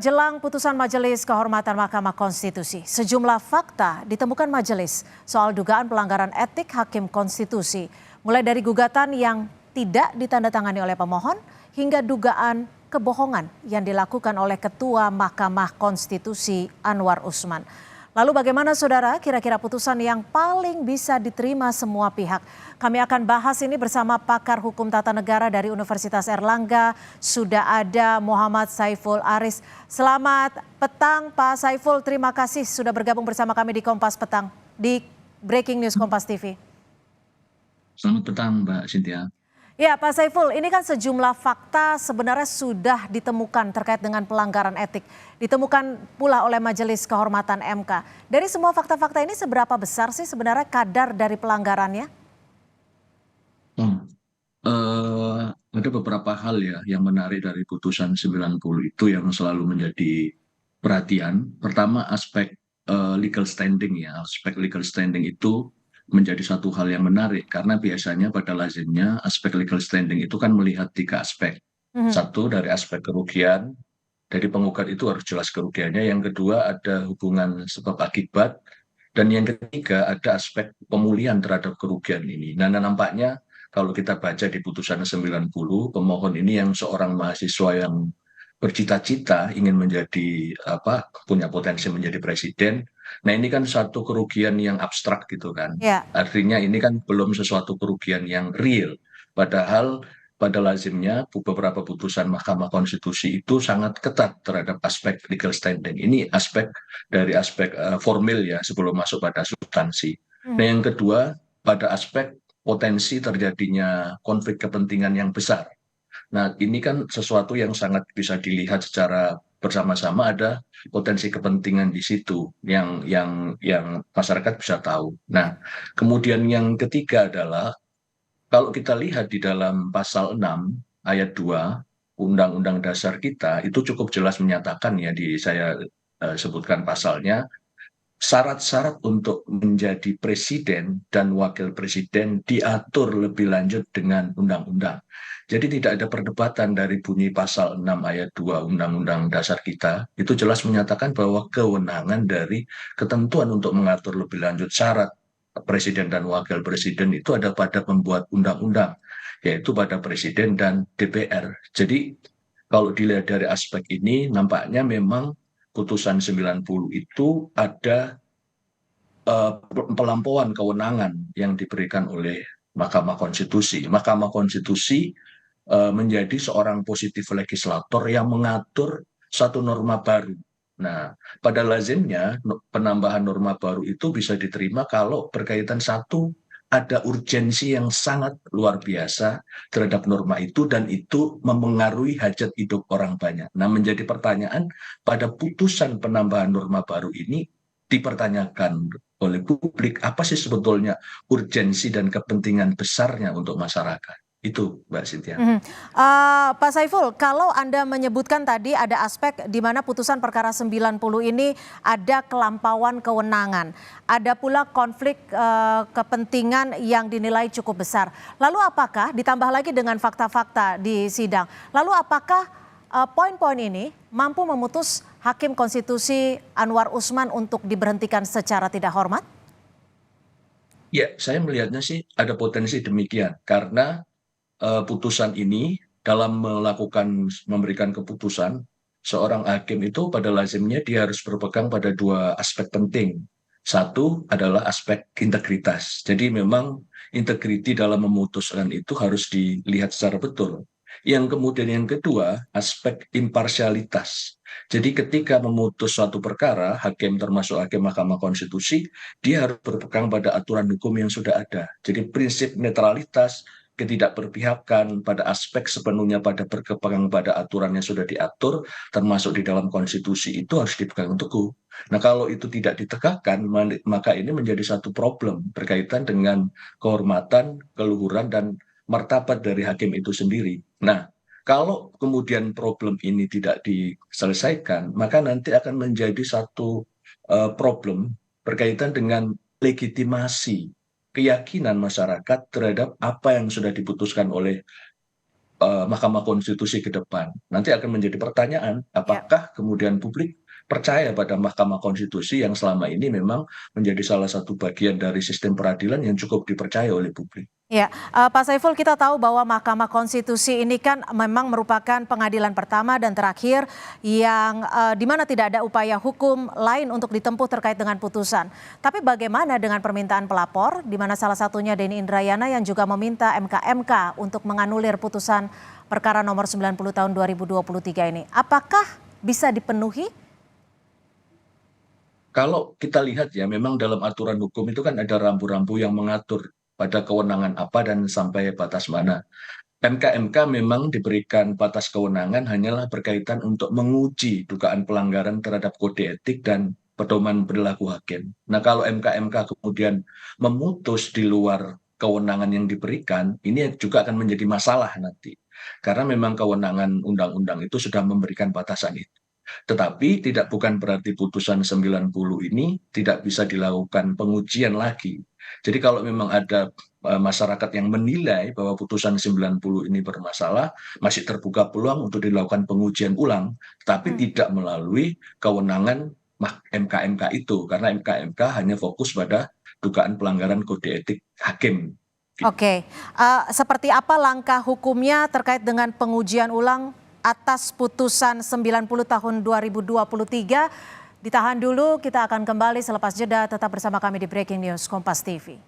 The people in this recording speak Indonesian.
Jelang putusan Majelis Kehormatan Mahkamah Konstitusi, sejumlah fakta ditemukan majelis soal dugaan pelanggaran etik hakim konstitusi, mulai dari gugatan yang tidak ditandatangani oleh pemohon hingga dugaan kebohongan yang dilakukan oleh Ketua Mahkamah Konstitusi Anwar Usman. Lalu bagaimana saudara kira-kira putusan yang paling bisa diterima semua pihak? Kami akan bahas ini bersama pakar hukum tata negara dari Universitas Erlangga. Sudah ada Muhammad Saiful Aris. Selamat petang Pak Saiful, terima kasih sudah bergabung bersama kami di Kompas Petang, di Breaking News Kompas TV. Selamat petang Mbak Cynthia. Ya Pak Saiful, ini kan sejumlah fakta sebenarnya sudah ditemukan terkait dengan pelanggaran etik. Ditemukan pula oleh Majelis Kehormatan MK. Dari semua fakta-fakta ini seberapa besar sih sebenarnya kadar dari pelanggarannya? Ada beberapa hal ya yang menarik dari putusan 90 itu yang selalu menjadi perhatian. Pertama aspek legal standing ya. Aspek legal standing itu menjadi satu hal yang menarik karena biasanya pada lazimnya aspek legal standing itu kan melihat tiga aspek. Satu dari aspek kerugian, dari penggugat itu harus jelas kerugiannya. Yang kedua ada hubungan sebab akibat. Dan yang ketiga ada aspek pemulihan terhadap kerugian ini. Nah nampaknya kalau kita baca di putusan 90, pemohon ini yang seorang mahasiswa yang bercita-cita ingin menjadi punya potensi menjadi presiden. Nah ini kan satu kerugian yang abstrak gitu kan. Ya. Artinya ini kan belum sesuatu kerugian yang real. Padahal pada lazimnya beberapa putusan Mahkamah Konstitusi itu sangat ketat terhadap aspek legal standing. Ini aspek dari aspek formil ya sebelum masuk pada substansi. Nah yang kedua pada aspek potensi terjadinya konflik kepentingan yang besar. Nah, ini kan sesuatu yang sangat bisa dilihat secara bersama-sama, ada potensi kepentingan di situ yang masyarakat bisa tahu. Nah, kemudian yang ketiga adalah kalau kita lihat di dalam pasal 6 ayat 2 Undang-Undang Dasar kita itu cukup jelas menyatakan ya saya sebutkan pasalnya, syarat-syarat untuk menjadi presiden dan wakil presiden diatur lebih lanjut dengan undang-undang. Jadi tidak ada perdebatan dari bunyi pasal 6 ayat 2 Undang-Undang Dasar kita, itu jelas menyatakan bahwa kewenangan dari ketentuan untuk mengatur lebih lanjut syarat presiden dan wakil presiden itu ada pada pembuat undang-undang, yaitu pada presiden dan DPR. Jadi kalau dilihat dari aspek ini, nampaknya memang putusan 90 itu ada pelampauan kewenangan yang diberikan oleh Mahkamah Konstitusi. Mahkamah Konstitusi menjadi seorang positif legislator yang mengatur satu norma baru. Nah, pada lazimnya penambahan norma baru itu bisa diterima kalau berkaitan satu, ada urgensi yang sangat luar biasa terhadap norma itu dan itu memengaruhi hajat hidup orang banyak. Nah, menjadi pertanyaan pada putusan penambahan norma baru ini dipertanyakan oleh publik apa sih sebetulnya urgensi dan kepentingan besarnya untuk masyarakat. Itu Mbak Cynthia. Pak Saiful, kalau Anda menyebutkan tadi ada aspek di mana putusan perkara 90 ini ada kelampauan kewenangan, ada pula konflik kepentingan yang dinilai cukup besar. Lalu apakah ditambah lagi dengan fakta-fakta di sidang, lalu apakah poin-poin ini mampu memutus Hakim Konstitusi Anwar Usman untuk diberhentikan secara tidak hormat? Ya, saya melihatnya sih ada potensi demikian karena putusan ini dalam memberikan keputusan, seorang hakim itu pada lazimnya dia harus berpegang pada dua aspek penting. Satu adalah aspek integritas. Jadi memang integriti dalam memutuskan itu harus dilihat secara betul. Yang kemudian yang kedua, aspek imparsialitas. Jadi ketika memutus suatu perkara, hakim termasuk hakim Mahkamah Konstitusi, dia harus berpegang pada aturan hukum yang sudah ada. Jadi prinsip netralitas, ketidakberpihakan pada aspek sepenuhnya pada berpegang pada aturan yang sudah diatur, termasuk di dalam konstitusi itu harus dipegang teguh. Nah kalau itu tidak ditegakkan, maka ini menjadi satu problem berkaitan dengan kehormatan, keluhuran, dan martabat dari hakim itu sendiri. Nah, kalau kemudian problem ini tidak diselesaikan, maka nanti akan menjadi satu problem berkaitan dengan legitimasi keyakinan masyarakat terhadap apa yang sudah diputuskan oleh Mahkamah Konstitusi ke depan. Nanti akan menjadi pertanyaan, Ya. apakah kemudian publik percaya pada Mahkamah Konstitusi yang selama ini memang menjadi salah satu bagian dari sistem peradilan yang cukup dipercaya oleh publik. Ya, Pak Saiful, kita tahu bahwa Mahkamah Konstitusi ini kan memang merupakan pengadilan pertama dan terakhir yang di mana tidak ada upaya hukum lain untuk ditempuh terkait dengan putusan. Tapi bagaimana dengan permintaan pelapor, di mana salah satunya Denny Indrayana yang juga meminta MK untuk menganulir putusan perkara nomor 90 tahun 2023 ini. Apakah bisa dipenuhi? Kalau kita lihat ya, memang dalam aturan hukum itu kan ada rambu-rambu yang mengatur pada kewenangan apa dan sampai batas mana. MK memang diberikan batas kewenangan hanyalah berkaitan untuk menguji dugaan pelanggaran terhadap kode etik dan pedoman perilaku hakim. Nah, kalau MK kemudian memutus di luar kewenangan yang diberikan, ini juga akan menjadi masalah nanti. Karena memang kewenangan undang-undang itu sudah memberikan batasan itu. Tetapi bukan berarti putusan 90 ini tidak bisa dilakukan pengujian lagi. Jadi kalau memang ada masyarakat yang menilai bahwa putusan 90 ini bermasalah, masih terbuka peluang untuk dilakukan pengujian ulang, tapi tidak melalui kewenangan MK itu, karena MK hanya fokus pada dugaan pelanggaran kode etik hakim. Oke, seperti apa langkah hukumnya terkait dengan pengujian ulang atas putusan 90 tahun 2023? Ditahan dulu, kita akan kembali selepas jeda. Tetap bersama kami di Breaking News Kompas TV.